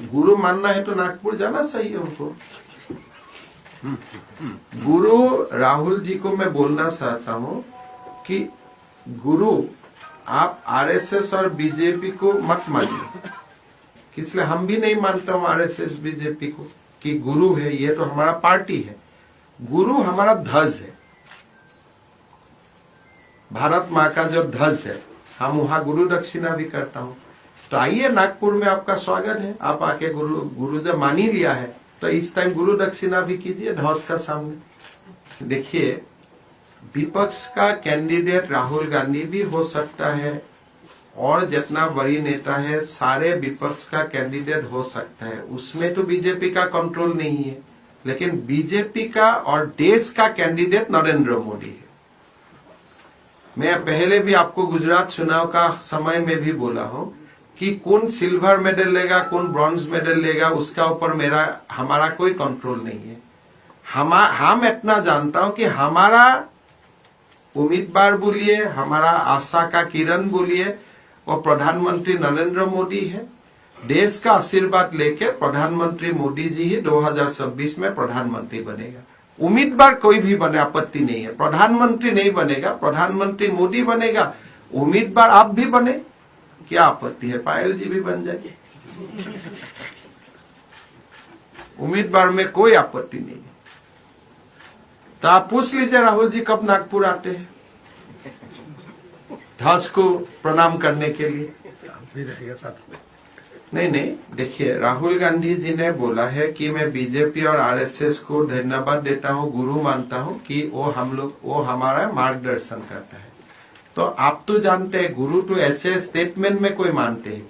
गुरु मानना है तो नागपुर जाना सही है उनको। गुरु राहुल जी को मैं बोलना चाहता हूं कि गुरु आप आरएसएस और बीजेपी को मत मानिए, इसलिए हम भी नहीं मानता हूं आरएसएस बीजेपी को कि गुरु है। ये तो हमारा पार्टी है, गुरु हमारा ध्वज है, भारत माँ का जो ध्वज है, हम वहां गुरु दक्षिणा भी करता हूं। तो आइए, नागपुर में आपका स्वागत है। आप आके गुरु जब मान ही लिया है तो इस टाइम गुरु दक्षिणा भी कीजिए ध्वज का सामने। देखिए, विपक्ष का कैंडिडेट राहुल गांधी भी हो सकता है और जितना बड़ी नेता है सारे विपक्ष का कैंडिडेट हो सकता है, उसमें तो बीजेपी का कंट्रोल नहीं है। लेकिन बीजेपी का और देश का कैंडिडेट नरेंद्र मोदी है। मैं पहले भी आपको गुजरात चुनाव का समय में भी बोला हूं कि कौन सिल्वर मेडल लेगा, कौन ब्रॉन्ज मेडल लेगा, उसका ऊपर हमारा कोई कंट्रोल नहीं है। हम इतना जानता हूं कि हमारा उम्मीदवार बोलिए, हमारा आशा का किरण बोलिए, वो प्रधानमंत्री नरेंद्र मोदी है। देश का आशीर्वाद लेके प्रधानमंत्री मोदी जी ही 2026 में प्रधानमंत्री बनेगा। उम्मीदवार कोई भी बने, आपत्ति नहीं है। प्रधानमंत्री नहीं बनेगा, प्रधानमंत्री मोदी बनेगा। उम्मीदवार आप भी बने, क्या आपत्ति है? पायल जी भी बन जाएगी, उम्मीदवार में कोई आपत्ति नहीं है। तो आप पूछ लीजिए राहुल जी कब नागपुर आते हैं ध्वज को प्रणाम करने के लिए। रहेगा साथ में। नहीं, देखिए, राहुल गांधी जी ने बोला है कि मैं बीजेपी और आरएसएस को धन्यवाद देता हूं, गुरु मानता हूं कि वो हमारा मार्गदर्शन करता है। तो आप तो जानते हैं, गुरु तो ऐसे स्टेटमेंट में कोई मानते हैं।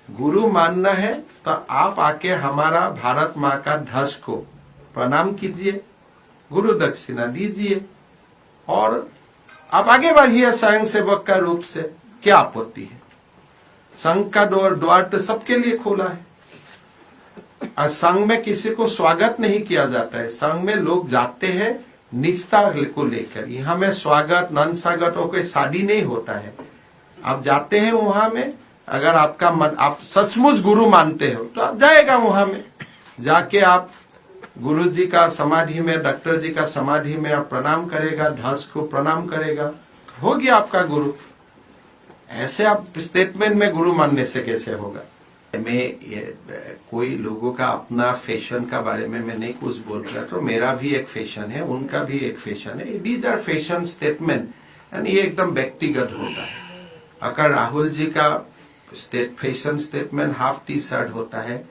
गुरु मानना है तो आप आके हमारा भारत माँ का ध्वज को प्रणाम कीजिए, गुरु दक्षिणा दीजिए और आप आगे बढ़िए स्वयं सेवक का रूप से। क्या आपत्ति है? संघ का द्वार तो सबके लिए खोला है। और संघ में किसी को स्वागत नहीं किया जाता है, संघ में लोग जाते हैं निष्ठा को लेकर। यहाँ में स्वागत नन स्वागत और कोई शादी नहीं होता है। आप जाते हैं वहां में, अगर आपका मन, आप सचमुच गुरु मानते हो तो आप जाएगा वहां में, जाके आप गुरु जी का समाधि में, डॉक्टर जी का समाधि में आप प्रणाम करेगा, ध्वज को प्रणाम करेगा, हो गया आपका गुरु। ऐसे आप स्टेटमेंट में गुरु मानने से कैसे होगा? कोई लोगों का अपना फैशन का बारे में मैं नहीं कुछ बोल रहा, तो मेरा भी एक फैशन है, उनका भी एक फैशन है। These are fashion statement and ये एकदम व्यक्तिगत होता है। अगर राहुल जी का fashion statement half T shirt होता है,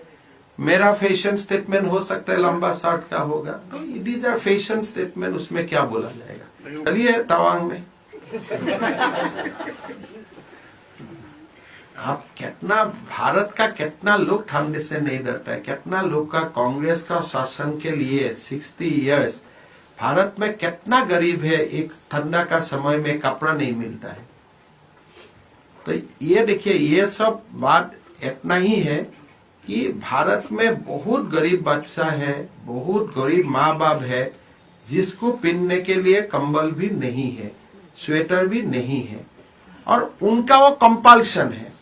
मेरा फैशन स्टेटमेंट हो सकता है लंबा शर्ट का होगा। दीज आर फैशन स्टेटमेंट, उसमें क्या बोला जाएगा? चलिए तवांग में आप कितना, भारत का कितना लोग ठंडे से नहीं डरता है, कितना लोग का कांग्रेस का शासन के लिए 60 इयर्स, भारत में कितना गरीब है, एक ठंडा का समय में कपड़ा नहीं मिलता है। तो ये देखिए, ये सब बात इतना ही है कि भारत में बहुत गरीब बच्चा है, बहुत गरीब माँ बाप है, जिसको पहनने के लिए कंबल भी नहीं है, स्वेटर भी नहीं है, और उनका वो कंपल्शन है।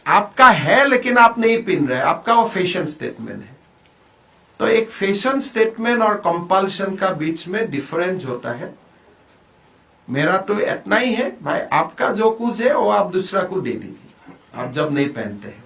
आपका है लेकिन आप नहीं पहन रहे, आपका वो फैशन स्टेटमेंट है। तो एक फैशन स्टेटमेंट और कंपल्शन का बीच में डिफरेंस होता है। मेरा तो इतना ही है भाई, आपका जो कुछ है वो आप दूसरा को दे दीजिए, आप जब नहीं पहनते हैं।